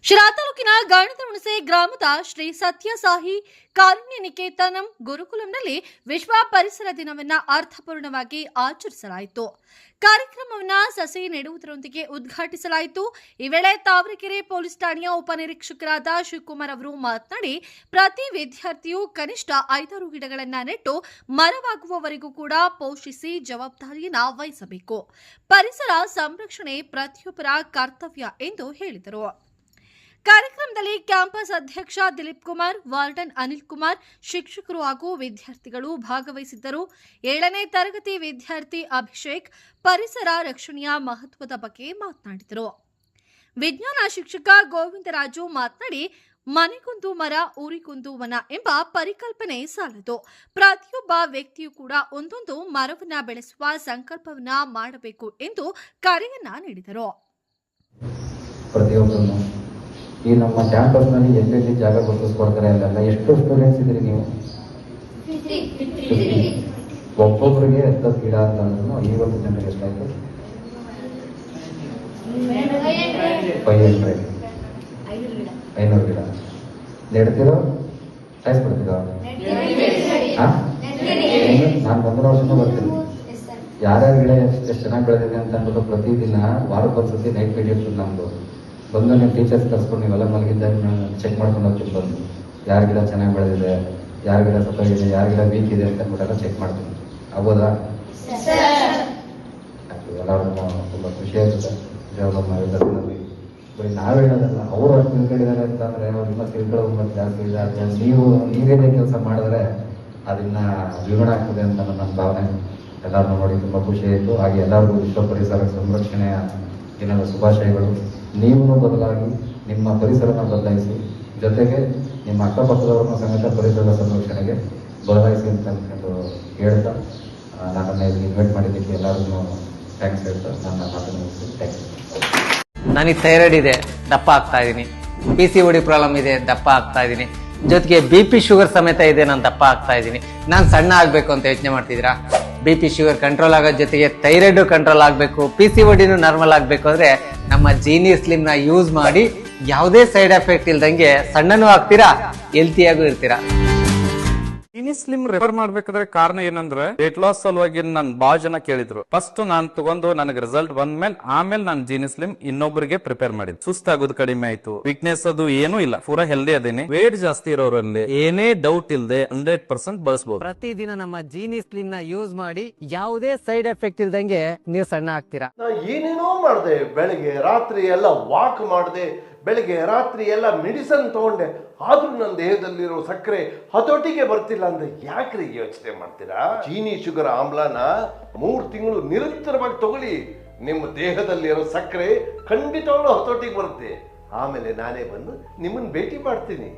ಶಿರಾ ತಾಲೂಕಿನ ಗಾಣದಹುಣಸೆ ಗ್ರಾಮದ ಶ್ರೀ ಸತ್ಯಸಾಯಿ ಕಾರುಣ್ಯ ನಿಕೇತನಂ ಗುರುಕುಲಂನಲ್ಲಿ ವಿಶ್ವ ಪರಿಸರ ದಿನವನ್ನು ಅರ್ಥಪೂರ್ಣವಾಗಿ ಆಚರಿಸಲಾಯಿತು. ಕಾರ್ಯಕ್ರಮವನ್ನು ಸಸಿ ನೆಡುವುದರೊಂದಿಗೆ ಉದ್ಘಾಟಿಸಲಾಯಿತು. ಈ ವೇಳೆ ತಾವರೆಕೆರೆ ಪೊಲೀಸ್ ಠಾಣೆಯ ಉಪನಿರೀಕ್ಷಕರಾದ ಶಿವಕುಮಾರ್ ಅವರು ಮಾತನಾಡಿ, ಪ್ರತಿ ವಿದ್ಯಾರ್ಥಿಯು ಕನಿಷ್ಠ 5 ಗಿಡಗಳನ್ನು ನೆಟ್ಟು ಮರವಾಗುವವರೆಗೂ ಕೂಡ ಪೋಷಿಸಿ ಜವಾಬ್ದಾರಿಯನ್ನು ವಹಿಸಬೇಕು. ಪರಿಸರ ಸಂರಕ್ಷಣೆ ಪ್ರತಿಯೊಬ್ಬರ ಕರ್ತವ್ಯ ಎಂದು ಹೇಳಿದರು. ಕಾರ್ಯಕ್ರಮದಲ್ಲಿ ಕ್ಯಾಂಪಸ್ ಅಧ್ಯಕ್ಷ ದಿಲೀಪ್ ಕುಮಾರ್, ವಾರ್ಡನ್ ಅನಿಲ್ ಕುಮಾರ್, ಶಿಕ್ಷಕರು ಹಾಗೂ ವಿದ್ಯಾರ್ಥಿಗಳು ಭಾಗವಹಿಸಿದ್ದರು. 7ನೇ ತರಗತಿ ವಿದ್ಯಾರ್ಥಿ ಅಭಿಷೇಕ್ ಪರಿಸರ ರಕ್ಷಣೆಯ ಮಹತ್ವದ ಬಗ್ಗೆ ಮಾತನಾಡಿದರು. ವಿಜ್ಞಾನ ಶಿಕ್ಷಕ ಗೋವಿಂದರಾಜು ಮಾತನಾಡಿ, ಮನೆಗೊಂದು ಮರ ಊರಿಗೊಂದು ವನ ಎಂಬ ಪರಿಕಲ್ಪನೆ ಸಾಲದು. ಪ್ರತಿಯೊಬ್ಬ ವ್ಯಕ್ತಿಯೂ ಕೂಡ ಒಂದೊಂದು ಮರವನ್ನ ಬೆಳೆಸುವ ಸಂಕಲ್ಪವನ್ನ ಮಾಡಬೇಕು ಎಂದು ಕರೆಯನ್ನ ನೀಡಿದರು. ಈ ನಮ್ಮ ಕ್ಯಾಂಪಸ್ನಲ್ಲಿ ಎಲ್ಲೆಲ್ಲಿ ಜಾಗ ಗುರುತಿಸ್ಕೊಡ್ತಾರೆ ಅಲ್ಲೆಲ್ಲ ಎಷ್ಟು ಸ್ಟೂಡೆಂಟ್ಸ್ ಇದ್ರಿ ನೀವು? ಒಬ್ಬೊಬ್ಬರಿಗೆ 10 ಗಿಡ ಅಂತಂದ್ರೂ 50 ಜನರಿಗೆ ಎಷ್ಟಾಯ್ತು? 500 ಗಿಡ ನೆಡ್ತಿರೋ ಸಾಯಿಸ್ಬಿಡ್ತೀರೋ? ನಾನು ಮುಂದಿನ ವರ್ಷನೂ ಬರ್ತೀನಿ. ಯಾರ್ಯಾರ ಗಿಡ ಎಷ್ಟು ಚೆನ್ನಾಗಿ ಬೆಳೆದಿದೆ ಅಂತ ಅಂದ್ಬಿಟ್ಟು ಪ್ರತಿದಿನ ವಾರಕ್ಕೊಂದ್ಸತಿ ನೈಟ್ ಮೀಡಿಯಮ್ ನಮ್ದು ಬಂದು ನೀವು ಟೀಚರ್ಸ್ ಕರ್ಸ್ಕೊಂಡು ನೀವೆಲ್ಲ ಮಲಗಿದ್ದಾಗ ನಾನು ಚೆಕ್ ಮಾಡ್ಕೊಂಡು ಹೋಗ್ತೀನಿ. ಬಂದು ಯಾರ ಗಿಡ ಚೆನ್ನಾಗಿ ಬೆಳೆದಿದೆ, ಯಾರ ಗಿಡ ಸತ್ತೋಗಿದೆ, ಯಾರ ಗಿಡ ವೀಕ್ ಇದೆ ಅಂತ ಅಂದ್ಬಿಟ್ಟೆಲ್ಲ ಚೆಕ್ ಮಾಡ್ತೀನಿ. ಆಗ್ಬೋದಾ? ಎಲ್ಲರೂ ತುಂಬ ಖುಷಿ ಆಗುತ್ತೆ. ದೇವರಲ್ಲಿ ಬರೀ ನಾವು ಹೇಳೋದಲ್ಲ, ಅವರು ಅಷ್ಟು ತಿಳ್ಕೊಂಡಿದ್ದಾರೆ ಅಂತಂದರೆ ಅವ್ರು ಇನ್ನೂ ತಿಳ್ಕೊಳ್ಳೋದು ಮತ್ತು ಜಾಸ್ತಿ ಇದೆ. ಅಥವಾ ನೀವು ನೀವೇನೇ ಕೆಲಸ ಮಾಡಿದ್ರೆ ಅದನ್ನ ದ್ವಿಗುಣ ಆಗ್ತದೆ ಅಂತ ನನ್ನ ಭಾವನೆ. ಎಲ್ಲರನ್ನೂ ನೋಡಿ ತುಂಬ ಖುಷಿ ಆಯಿತು. ಹಾಗೆ ಎಲ್ಲರಿಗೂ ವಿಶ್ವ ಪರಿಸರ ಸಂರಕ್ಷಣೆಯ ದಿನದ ಶುಭಾಶಯಗಳು. ನೀವು ಬದಲಾಗಿ ನಿಮ್ಮ ಪರಿಸರನ ಬದಲಾಯಿಸಿ, ಜೊತೆಗೆ ನಿಮ್ಮ ಅಕ್ಕಪಕ್ಕದವ್ರನ್ನ ಸಮೇತ ಪರಿಸರದ ಸಂರಕ್ಷಣೆಗೆ ಬದಲಾಯಿಸಿ ಅಂತ ಹೇಳ್ತಾ ನನ್ನನ್ನು ಇಲ್ಲಿ ಇನ್ವೈಟ್ ಮಾಡಿದ್ದಕ್ಕೆ ಎಲ್ಲರಿಗೂ ಥ್ಯಾಂಕ್ಸ್ ಹೇಳ್ತಾ ನನ್ನ ಮಾತನ್ನು ಮುಗಿಸ್ತೀನಿ. ಥ್ಯಾಂಕ್ಸ್. ನನಗೆ ಥೈರಾಯ್ಡ್ ಇದೆ, ದಪ್ಪ ಆಗ್ತಾ ಇದ್ದೀನಿ. PCOD ಪ್ರಾಬ್ಲಮ್ ಇದೆ, ದಪ್ಪ ಆಗ್ತಾ ಇದ್ದೀನಿ. ಜೊತೆಗೆ BP ಶುಗರ್ ಸಮೇತ ಇದೆ, ನಾನು ದಪ್ಪ ಆಗ್ತಾ ಇದ್ದೀನಿ. ನಾನು ಸಣ್ಣ ಆಗಬೇಕು ಅಂತ ಯೋಚನೆ ಮಾಡ್ತಿದ್ದೀರಾ? BP ಶುಗರ್ ಕಂಟ್ರೋಲ್ ಆಗೋ ಜೊತೆಗೆ ಥೈರಾಯ್ಡ್ ಕಂಟ್ರೋಲ್ ಆಗಬೇಕು, PCODನೂ ನಾರ್ಮಲ್ ಆಗಬೇಕು ಅಂದ್ರೆ ನಮ್ಮ ಜೀನಿ ಸ್ಲಿಮ್ ನ ಯೂಸ್ ಮಾಡಿ ಯಾವುದೇ ಸೈಡ್ ಎಫೆಕ್ಟ್ ಇಲ್ದಂಗೆ ಸಣ್ಣನೂ ಆಗ್ತೀರಾ, ಹೆಲ್ತಿಯಾಗೂ ಇರ್ತೀರಾ. ಜೀನಿ ಸ್ಲಿಮ್ ರೆಫರ್ ಮಾಡ್ಬೇಕಾದ್ರೆ ಕಾರಣ ಏನಂದ್ರೆ ವೇಟ್ ಲಾಸ್ ಸಲುವಾಗಿ ನನ್ ಬಹಳ ಜನ ಕೇಳಿದ್ರು. ಫಸ್ಟ್ ನಾನ್ ತಗೊಂಡು ನನಗೆ ರಿಸಲ್ಟ್ ಬಂದ್ಮೇಲೆ ಆಮೇಲೆ ನಾನು ಜೀನಿ ಸ್ಲಿಮ್ ಇನ್ನೊಬ್ಬರಿಗೆ ಪ್ರಿಪೇರ್ ಮಾಡಿದ್ದೆ. ಸುಸ್ತಾಗೋದು ಕಡಿಮೆ ಆಯ್ತು, ವೀಕ್ನೆಸ್ ಅದು ಏನೂ ಇಲ್ಲ, ಪೂರಾ ಹೆಲ್ದಿ ಅದೇನೆ. ವೇಟ್ ಜಾಸ್ತಿ ಇರೋರಲ್ಲಿ ಏನೇ ಡೌಟ್ ಇಲ್ಲದೆ 100% ಬಳಸಬಹುದು. ಪ್ರತಿದಿನ ನಮ್ಮ ಜೀನಿ ಸ್ಲಿಮ್ ನ ಯೂಸ್ ಮಾಡಿ ಯಾವುದೇ ಸೈಡ್ ಎಫೆಕ್ಟ್ ಇಲ್ದಂಗೆ ನೀವು ಸಣ್ಣ ಆಗ್ತೀರಾ. ನಾ ಏನೇನೋ ಮಾಡಿದೆ, ಬೆಳಗ್ಗೆ ರಾತ್ರಿ ಎಲ್ಲ ವಾಕ್ ಮಾಡಿದೆ, ಬೆಳಗ್ಗೆ ರಾತ್ರಿ ಎಲ್ಲ ಮೆಡಿಸನ್ ತಗೊಂಡೆ, ಆದ್ರೂ ನನ್ನ ದೇಹದಲ್ಲಿರೋ ಸಕ್ಕರೆ ಹತೋಟಿಗೆ ಬರ್ತಿಲ್ಲ ಅಂದ್ರೆ ಯಾಕ್ರಿ ಯೋಚನೆ ಮಾಡ್ತೀರಾ? ಚೀನಿ ಶುಗರ್ ಆಮ್ಲನ 3 ತಿಂಗಳು ನಿರಂತರವಾಗಿ ತಗೊಳ್ಳಿ, ನಿಮ್ಮ ದೇಹದಲ್ಲಿರೋ ಸಕ್ಕರೆ ಖಂಡಿತವಾಗ್ಲೂ ಹತೋಟಿಗೆ ಬರುತ್ತೆ. ಆಮೇಲೆ ನಾನೇ ಬಂದು ನಿಮ್ಮನ್ನ ಭೇಟಿ ಮಾಡ್ತೀನಿ.